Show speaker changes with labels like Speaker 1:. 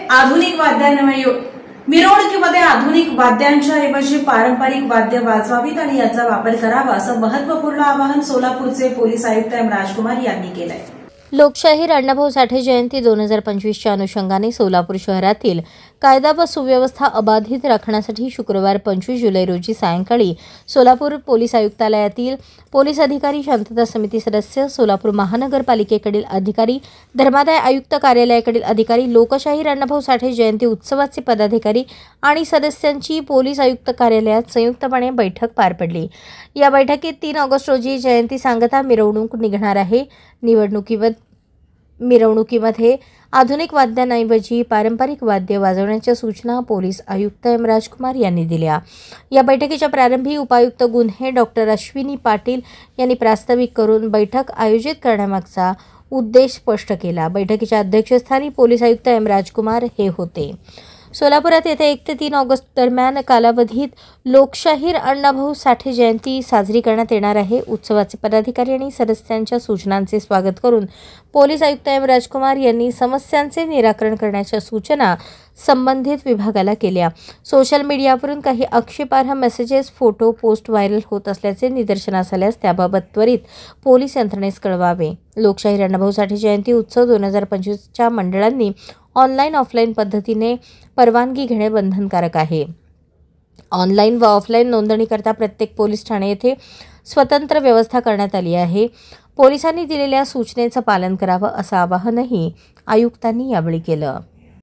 Speaker 1: आधुनिक मिरवणुकीमध्ये आधुनिक वाद्यांच्या ऐवजी पारंपरिक वाद्य वाजवावीत आणि याचा वापर करावा असं महत्त्वपूर्ण आवाहन सोलापूरचे पोलीस आयुक्त एम राजकुमार यांनी केलंय।
Speaker 2: लोकशाहीर अण्णाभाऊ साठे जयंती 2025च्या अनुषंगाने सोलापूर शहरातील कायदा व सुव्यवस्था अबाधित राखण्यासाठी शुक्रवार 25 जुलै रोजी सायंकाळी सोलापूर पोलीस आयुक्तालयातील पोलीस अधिकारी, शांतता समिती सदस्य, सोलापूर महानगरपालिकेकडील अधिकारी, धर्मादाय आयुक्त कार्यालयाकडील अधिकारी, लोकशाहीर अण्णाभाऊ साठे जयंती उत्सवाचे पदाधिकारी आणि सदस्यांची पोलीस आयुक्त कार्यालयात संयुक्तपणे बैठक पार पडली। या बैठकीत 3 ऑगस्ट रोजी जयंती सांगता मिरवणूक निघणार आहे। मिरवणुकीमध्ये आधुनिक वाद्यांऐवजी पारंपरिक वाद्य वाजवण्याच्या सूचना पोलीस आयुक्त एम राजकुमार यांनी दिल्या। या बैठकीच्या प्रारंभी उपायुक्त गुन्हे डॉक्टर अश्विनी पाटील यांनी प्रास्ताविक करून बैठक आयोजित करण्यामागचा उद्देश स्पष्ट केला। बैठकीच्या अध्यक्षस्थानी पोलीस आयुक्त एम राजकुमार हे होते। सोलापुरात येथे 1 ते 3 ऑगस्ट दरम्यान कालावधीत लोकशाहीर अण्णाभाऊ साठे जयंती साजरी करण्यात येणार आहे। उत्सवाचे पदाधिकारी आणि सदस्यांच्या सूचनांचे स्वागत करून पोलीस आयुक्त एम राजकुमार यांनी समस्यांचे निराकरण करण्याच्या सूचना संबंधित विभागाला केल्या। सोशल मीडियावरून काही आक्षेपार्ह मेसेजेस, फोटो, पोस्ट व्हायरल होत असल्याचे निदर्शनास आल्यास त्याबाबत त्वरित पोलीस यंत्रणेस कळवावे। लोकशाहीर अण्णाभाऊ साठे जयंती उत्सव 2025च्या मंडळांनी ऑनलाईन ऑफलाईन पद्धतीने परवानगी घेणे बंधनकारक आहे। ऑनलाईन व ऑफलाईन नोंदणीकरता प्रत्येक पोलीस ठाणे येथे स्वतंत्र व्यवस्था करण्यात आली आहे। पोलिसांनी दिलेल्या सूचनेचं पालन करावं असं आवाहनही आयुक्तांनी यावेळी केलं।